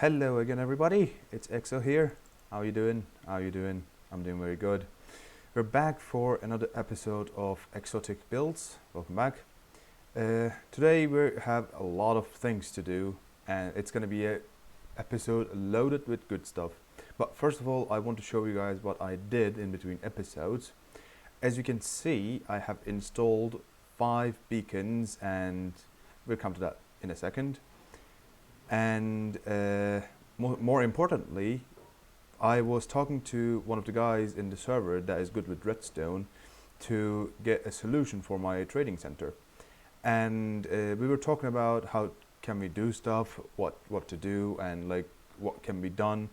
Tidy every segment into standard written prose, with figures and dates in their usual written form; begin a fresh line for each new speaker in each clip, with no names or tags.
Hello again, everybody. It's Exo here. How you doing? How you doing? I'm doing very good. We're back for another episode of Exo-Tic Builds. Welcome back. Today we have a lot of things to do, and it's going to be an episode loaded with good stuff. But first of all, I want to show you guys what I did in between episodes. As you can see, I have installed 5 beacons, and we'll come to that in a second. And more importantly, I was talking to one of the guys in the server that is good with redstone to get a solution for my trading center. And we were talking about how can we do stuff, what to do, and like what can be done.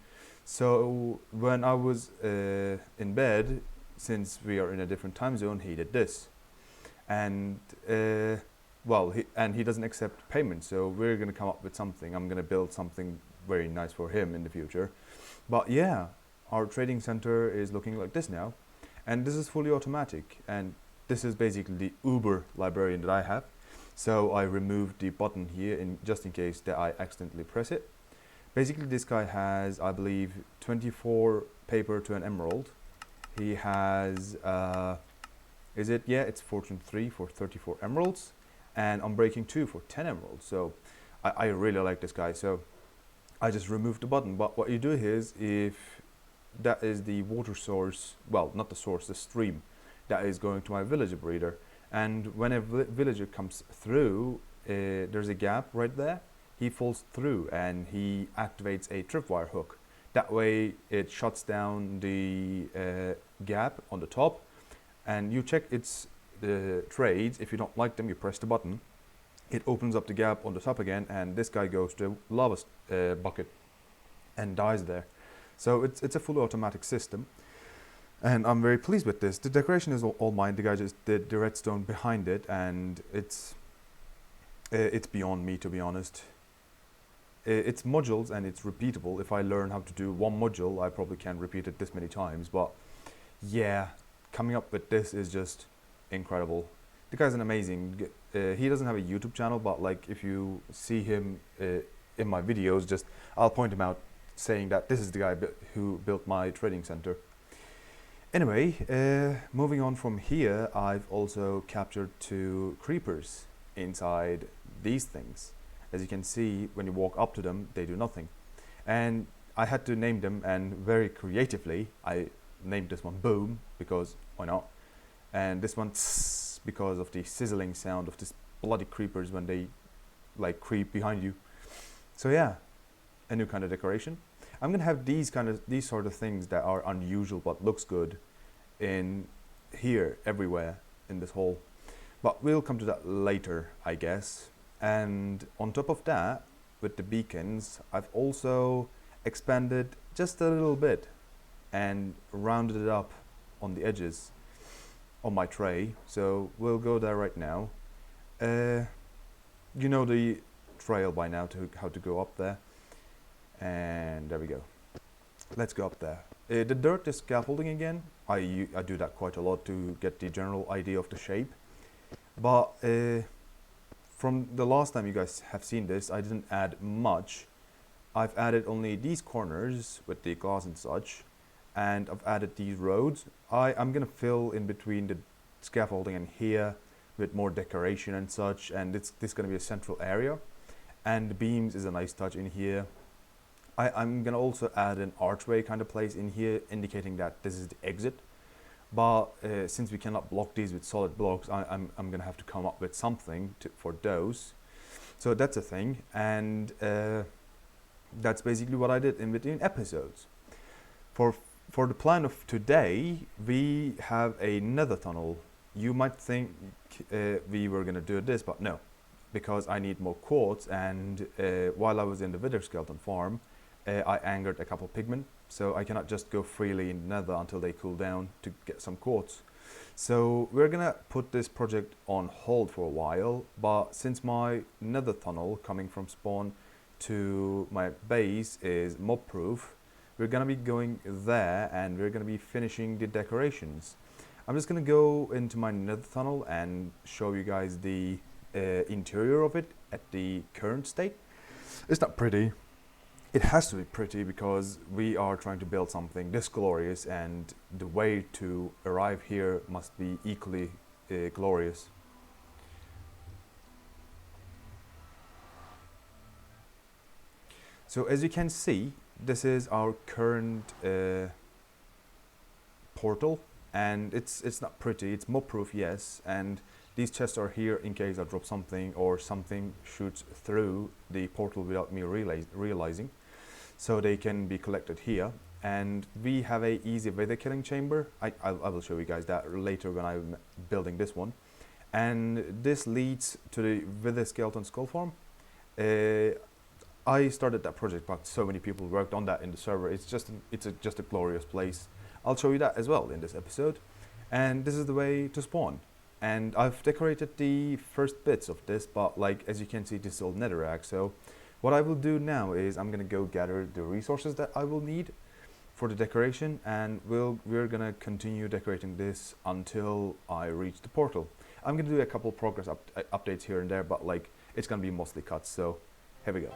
So when I was in bed, since we are in a different time zone, he did this. And he doesn't accept payment, so we're going to come up with something. I'm going to build something very nice for him in the future. But yeah, our trading center is looking like this now, and this is fully automatic, and this is basically the Uber librarian that I have. So I removed the button here just in case that I accidentally press it. Basically this guy has, I believe, 24 paper to an emerald. He has it's fortune 3 for 34 emeralds, and unbreaking 2 for 10 emeralds. So I really like this guy, so I just removed the button. But what you do is, if that is the water source, well, not the source, the stream that is going to my villager breeder, and when a villager comes through, there's a gap right there. He falls through and he activates a tripwire hook. That way it shuts down the gap on the top, and you check its trades. If you don't like them, you press the button. It opens up the gap on the top again, and this guy goes to the lava bucket and dies there. So it's a fully automatic system, and I'm very pleased with this. The decoration is all mine. The guy just did the redstone behind it, and it's beyond me, to be honest. It's modules and it's repeatable. If I learn how to do one module, I probably can repeat it this many times. But yeah, coming up with this is just incredible. The guy's an amazing. He doesn't have a YouTube channel, but like if you see him in my videos, just I'll point him out, saying that this is the guy who built my trading center. Anyway, moving on from here, I've also captured 2 creepers inside these things. As you can see, when you walk up to them, they do nothing. And I had to name them, and very creatively, I named this one Boom, because why not? And this one Tss, because of the sizzling sound of these bloody creepers when they like creep behind you. So yeah, a new kind of decoration. I'm gonna have these sort of things that are unusual but looks good in here everywhere in this hole. But we'll come to that later, I guess. And on top of that, with the beacons, I've also expanded just a little bit and rounded it up on the edges on my tray. So we'll go there right now. You know the trail by now to how to go up there. And there we go. Let's go up there. The dirt is scaffolding again. I do that quite a lot to get the general idea of the shape. But from the last time you guys have seen this, I didn't add much. I've added only these corners with the glass and such, and I've added these roads. I'm gonna fill in between the scaffolding and here with more decoration and such, and this is gonna be a central area. And the beams is a nice touch in here. I'm gonna also add an archway kind of place in here, indicating that this is the exit. But since we cannot block these with solid blocks, I'm gonna have to come up with something for those. So that's a thing, and that's basically what I did in between episodes. For the plan of today, we have a nether tunnel. You might think we were gonna do this, but no, because I need more quartz, and while I was in the wither skeleton farm, I angered a couple pigmen. So I cannot just go freely in the nether until they cool down to get some quartz. So we're gonna put this project on hold for a while, but since my nether tunnel coming from spawn to my base is mob proof, we're gonna be going there and we're gonna be finishing the decorations. I'm just gonna go into my nether tunnel and show you guys the interior of it at the current state. It's not pretty. It has to be pretty because we are trying to build something this glorious, and the way to arrive here must be equally glorious. So as you can see, this is our current portal, and it's not pretty. It's mob proof, yes, and these chests are here in case I drop something or something shoots through the portal without me realizing, so they can be collected here. And we have a easy wither killing chamber. I will show you guys that later when I'm building this one. And this leads to the wither skeleton skull farm. I started that project, but so many people worked on that in the server. It's just a glorious place. I'll show you that as well in this episode. And this is the way to spawn. And I've decorated the first bits of this, but like as you can see, this is all netherrack. So what I will do now is I'm gonna go gather the resources that I will need for the decoration, and we're gonna continue decorating this until I reach the portal. I'm gonna do a couple progress updates here and there, but like it's gonna be mostly cuts. So here we go.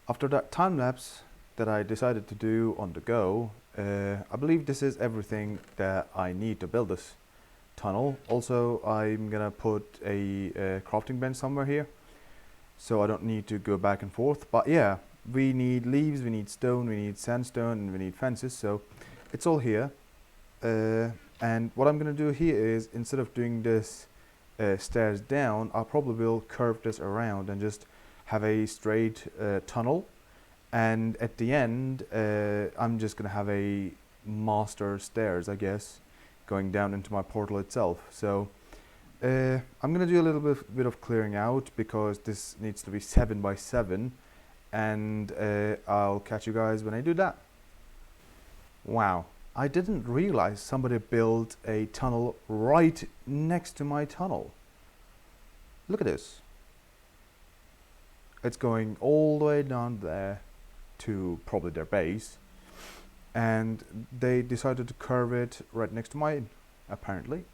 After that time lapse that I decided to do on the go, I believe this is everything that I need to build this tunnel. Also, I'm gonna put a crafting bench somewhere here, so I don't need to go back and forth. But yeah, we need leaves, we need stone, we need sandstone, and we need fences, so it's all here. And what I'm gonna do here is, instead of doing this stairs down, I probably will curve this around and just have a straight tunnel, and at the end I'm just gonna have a master stairs, I guess, going down into my portal itself. So I'm gonna do a little bit of clearing out because this needs to be 7 by 7, and I'll catch you guys when I do that. Wow, I didn't realize somebody built a tunnel right next to my tunnel. Look at this. It's going all the way down there to probably their base, and they decided to curve it right next to mine, apparently.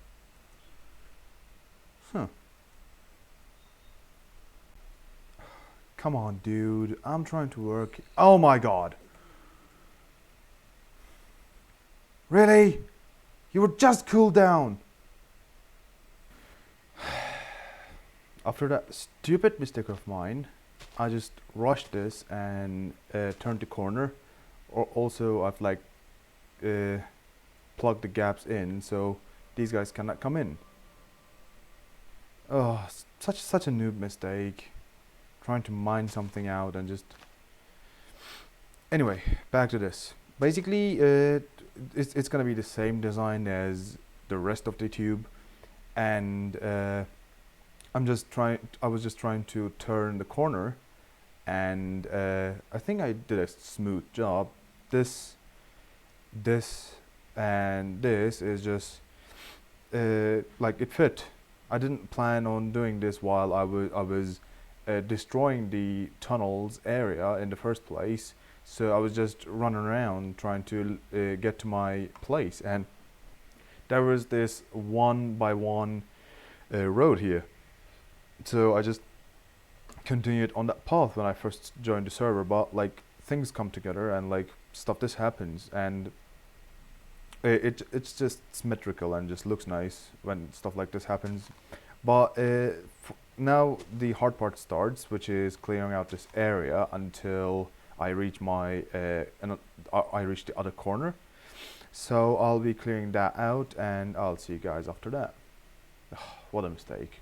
Huh. Come on, dude. I'm trying to work. Oh my god. Really? You were just cooled down. After that stupid mistake of mine, I just rushed this and turned the corner. Also, I've like plugged the gaps in so these guys cannot come in. Oh, such a noob mistake. Trying to mine something out and just... Anyway, back to this. Basically, it's gonna be the same design as the rest of the tube, and I was just trying to turn the corner, and I think I did a smooth job. This, and this is just like it fit. I didn't plan on doing this while I was destroying the tunnels area in the first place. So I was just running around trying to get to my place, and there was this 1 by 1 road here. So I just continued on that path when I first joined the server, but like things come together and like stuff this happens, and it's just symmetrical and just looks nice when stuff like this happens. But now the hard part starts, which is clearing out this area until I reach my I reach the other corner. So I'll be clearing that out, and I'll see you guys after that. What a mistake.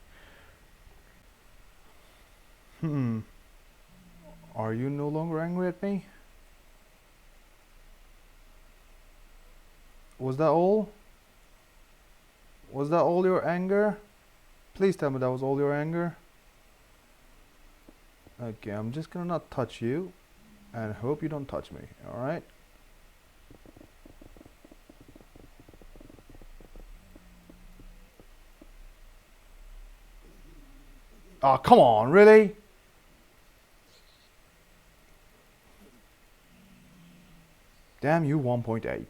Are you no longer angry at me? Was that all? Was that all your anger? Please tell me that was all your anger. Okay, I'm just gonna not touch you and hope you don't touch me, alright? Oh, come on, really? Damn you, 1.8.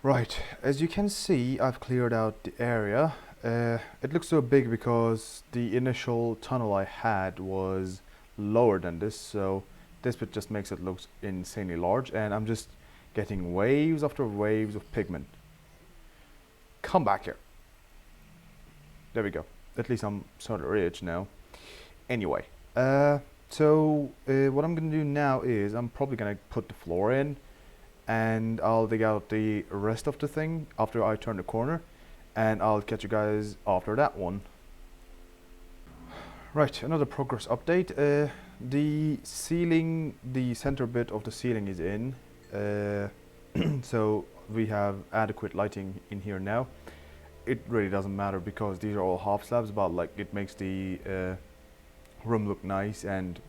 Right, as you can see, I've cleared out the area. It looks so big because the initial tunnel I had was lower than this, so this bit just makes it look insanely large, and I'm just getting waves after waves of pigment. Come back here. There we go. At least I'm sort of rich now. Anyway, so what I'm gonna do now is I'm probably gonna put the floor in, and I'll dig out the rest of the thing after I turn the corner, and I'll catch you guys after that one. Right, another progress update. The ceiling, the center bit of the ceiling is in, so we have adequate lighting in here now. It really doesn't matter because these are all half slabs, but like it makes the room look nice and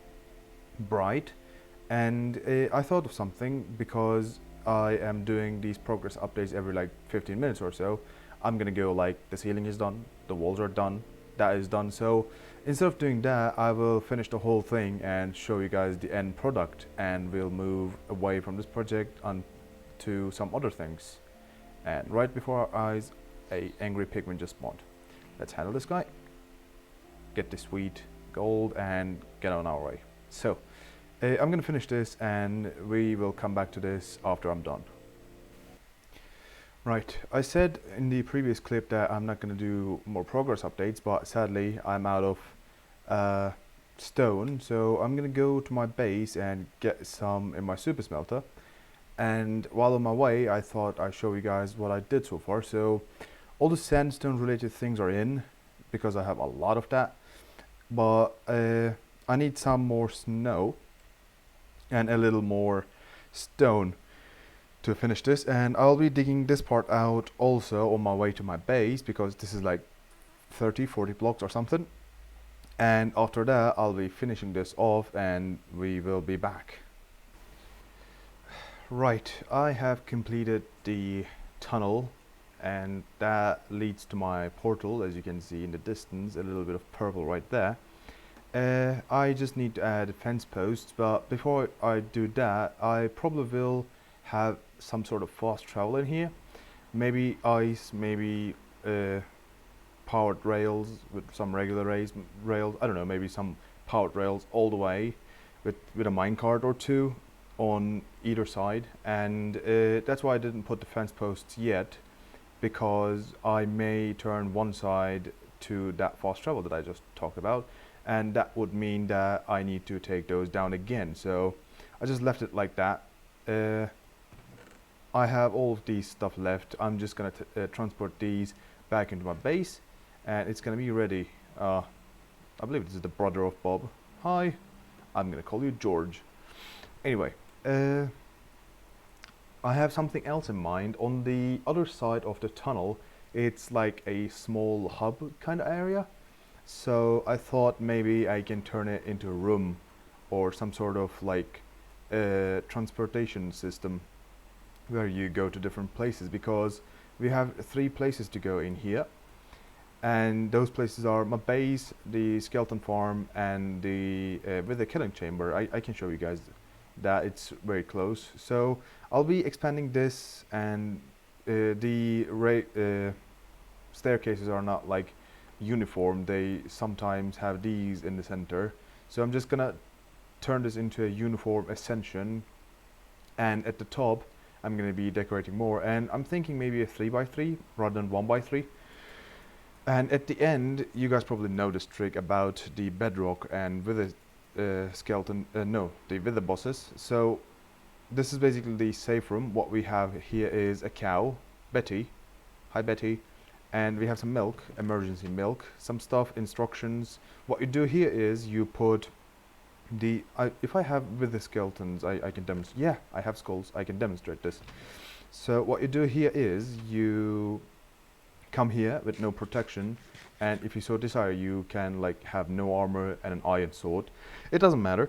bright. And I thought of something, because I am doing these progress updates every like 15 minutes or so. I'm gonna go like, the ceiling is done, the walls are done, that is done. So instead of doing that, I will finish the whole thing and show you guys the end product, and we'll move away from this project on to some other things. And right before our eyes, a angry pigman just spawned. Let's handle this guy, get the sweet gold, and get on our way. So I'm gonna finish this, and we will come back to this after I'm done. Right, I said in the previous clip that I'm not gonna do more progress updates, but sadly I'm out of stone, so I'm gonna go to my base and get some in my super smelter. And while on my way, I thought I'd show you guys what I did so far. So all the sandstone related things are in, because I have a lot of that, but I need some more snow and a little more stone to finish this, and I'll be digging this part out also on my way to my base, because this is like 30-40 blocks or something, and after that I'll be finishing this off and we will be back. Right, I have completed the tunnel, and that leads to my portal, as you can see in the distance, a little bit of purple right there. I just need to add fence posts, but before I do that, I probably will have some sort of fast travel in here. Maybe ice, maybe powered rails with some regular rails. I don't know, maybe some powered rails all the way with a minecart or two on either side. And that's why I didn't put the fence posts yet, because I may turn one side to that fast travel that I just talked about, and that would mean that I need to take those down again. So I just left it like that. I have all of these stuff left. I'm just gonna transport these back into my base, and it's gonna be ready. I believe this is the brother of Bob. Hi, I'm gonna call you George. Anyway, I have something else in mind. On the other side of the tunnel, it's like a small hub kind of area. So I thought maybe I can turn it into a room or some sort of like transportation system where you go to different places, because we have 3 places to go in here, And those places are my base, the skeleton farm, and the with the killing chamber. I can show you guys that it's very close. So I'll be expanding this, and the staircases are not like uniform. They sometimes have these in the center. So I'm just gonna turn this into a uniform ascension, and at the top I'm gonna be decorating more, and I'm thinking maybe a 3x3 rather than 1x3. And at the end, you guys probably know this trick about the bedrock and with the skeleton, no, the wither bosses. So this is basically the safe room. What we have here is a cow, Betty. Hi Betty. And we have some milk, emergency milk, some stuff, instructions. What you do here is you put the, if I have with the skeletons, I can demonstrate. Yeah, I have skulls, I can demonstrate this. So what you do here is you come here with no protection, and if you so desire you can like have no armor and an iron sword. It doesn't matter.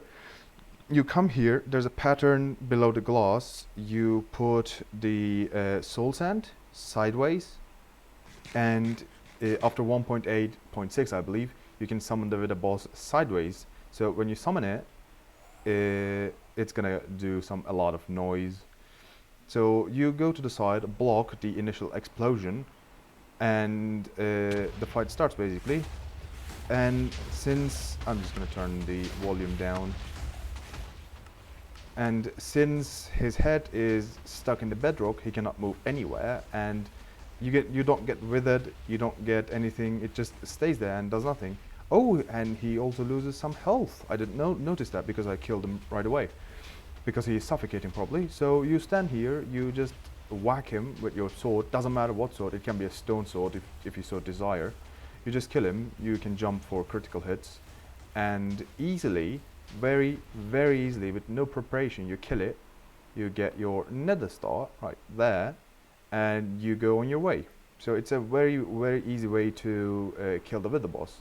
You come here, there's a pattern below the glass. You put the soul sand sideways, and after 1.8.6 I believe you can summon the wither boss sideways. So when you summon it, it's gonna do a lot of noise. So you go to the side, block the initial explosion, and the fight starts basically. And since I'm just gonna turn the volume down, and since his head is stuck in the bedrock, he cannot move anywhere, and you don't get withered, you don't get anything. It just stays there and does nothing. Oh, and he also loses some health. I didn't notice that because I killed him right away, because he is suffocating probably. So you stand here, you just whack him with your sword. Doesn't matter what sword, it can be a stone sword if you so desire. You just kill him. You can jump for critical hits, and easily, very easily, with no preparation, you kill it. You get your nether star right there, and you go on your way. So it's a very easy way to kill the wither boss.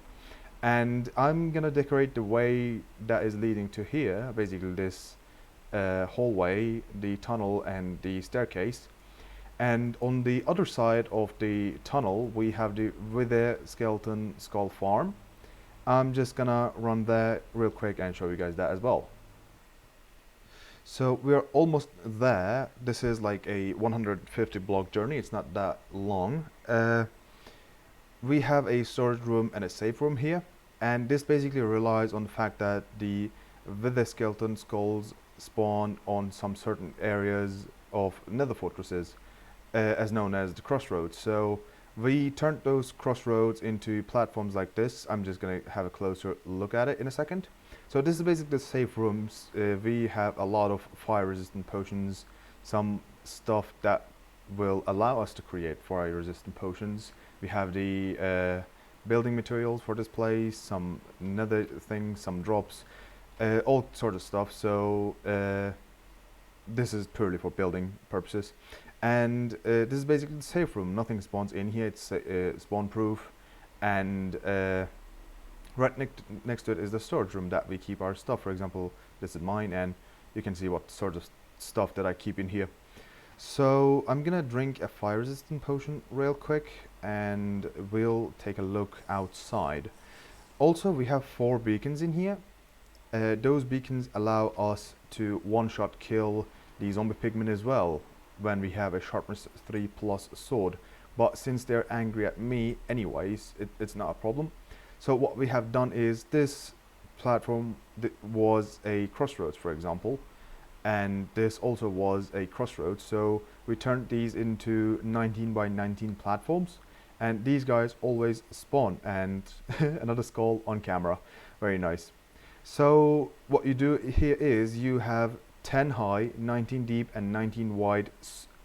And I'm gonna decorate the way that is leading to here, basically this hallway, the tunnel, and the staircase. And on the other side of the tunnel we have the wither skeleton skull farm. I'm just gonna run there real quick and show you guys that as well. So we're almost there. This is like a 150 block journey. It's not that long. We have a storage room and a safe room here, and this basically relies on the fact that the wither skeleton skulls spawn on some certain areas of nether fortresses, as known as the crossroads. So we turned those crossroads into platforms like this. I'm just gonna have a closer look at it in a second. So this is basically the safe rooms. We have a lot of fire resistant potions, some stuff that will allow us to create fire resistant potions. We have the building materials for this place, some nether things, some drops, all sort of stuff. So this is purely for building purposes. And this is basically the safe room. Nothing spawns in here. It's spawn proof. And right next to it is the storage room that we keep our stuff. For example, this is mine, and you can see what sort of stuff that I keep in here. So I'm gonna drink a fire resistant potion real quick, and we'll take a look outside. Also, we have 4 beacons in here. Those beacons allow us to one-shot kill the zombie pigmen as well when we have a sharpness 3+ sword. But since they're angry at me anyways, it's not a problem. So what we have done is, this platform was a crossroads, for example, and this also was a crossroads. So we turned these into 19 by 19 platforms, and these guys always spawn. And another skull on camera, very nice. So what you do here is you have 10 high, 19 deep, and 19 wide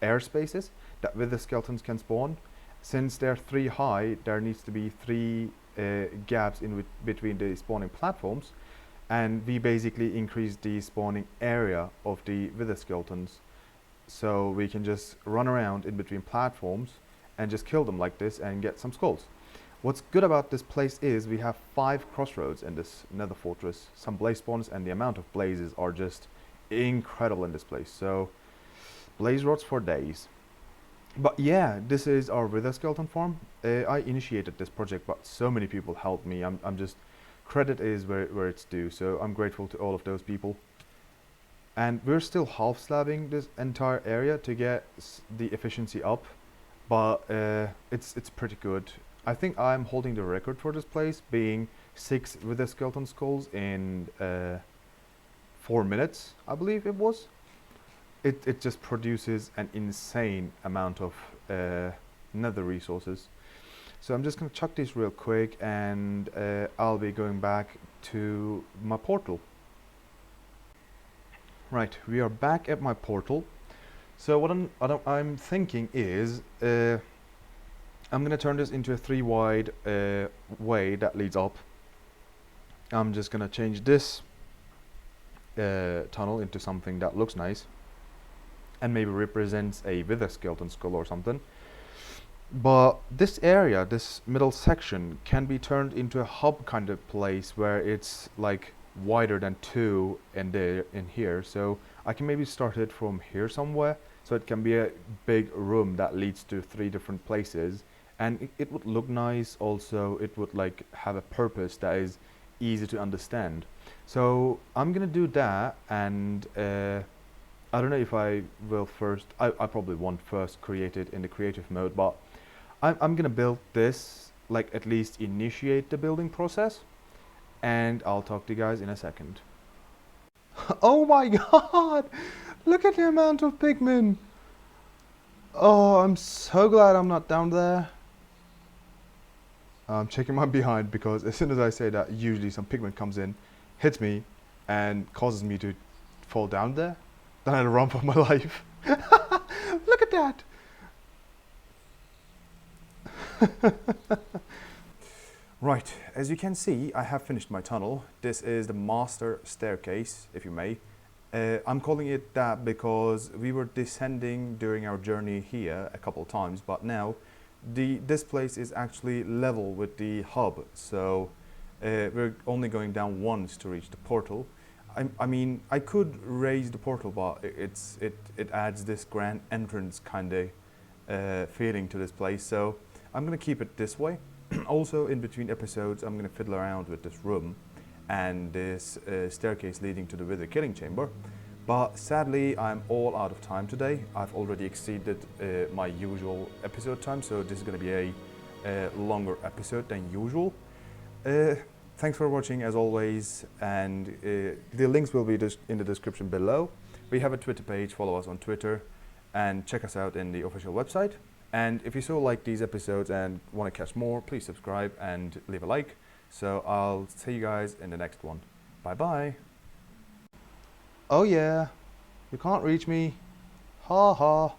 air spaces that wither skeletons can spawn. Since they're 3 high, there needs to be 3 gaps in between the spawning platforms, and we basically increase the spawning area of the wither skeletons, so we can just run around in between platforms and just kill them like this and get some skulls. What's good about this place is we have 5 crossroads in this nether fortress, some blaze spawns, and the amount of blazes are just incredible in this place. So blaze rods for days. But yeah, this is our Wither skeleton farm. I initiated this project, but so many people helped me. I'm just, credit is where it's due. So I'm grateful to all of those people. And we're still half slabbing this entire area to get the efficiency up, but it's pretty good. I think I'm holding the record for this place, being 6 Wither skeleton skulls in 4 minutes, I believe it was. It just produces an insane amount of nether resources. So I'm just gonna chuck this real quick, and I'll be going back to my portal. Right, we are back at my portal. So what I'm thinking is I'm gonna turn this into a 3 wide way that leads up. I'm just gonna change this tunnel into something that looks nice and maybe represents a wither skeleton skull or something. But this area, this middle section, can be turned into a hub kind of place where it's like wider than 2 in there in here. So I can maybe start it from here somewhere, so it can be a big room that leads to 3 different places, and it would look nice. Also, it would like have a purpose that is easy to understand. So I'm gonna do that, and I don't know if I will first. I probably won't first create it in the creative mode, but I'm gonna build this, like at least initiate the building process, and I'll talk to you guys in a second. Oh my god! Look at the amount of pigmen! Oh, I'm so glad I'm not down there. I'm checking my behind, because as soon as I say that, usually some pigment comes in, hits me, and causes me to fall down there. Then I run for my life. Look at that! Right, as you can see, I have finished my tunnel. This is the master staircase, if you may. I'm calling it that because we were descending during our journey here a couple of times, but now this place is actually level with the hub, so we're only going down once to reach the portal. I mean, I could raise the portal, but it adds this grand entrance kind of feeling to this place, so I'm gonna keep it this way. Also, in between episodes, I'm gonna fiddle around with this room and this staircase leading to the Wither killing chamber. But sadly, I'm all out of time today. I've already exceeded my usual episode time, so this is gonna be a longer episode than usual. Thanks for watching as always, and the links will be in the description below. We have a Twitter page, follow us on Twitter, and check us out in the official website. And if you so like these episodes and want to catch more, please subscribe and leave a like. So I'll see you guys in the next one. Bye bye. Oh yeah, you can't reach me. Ha ha.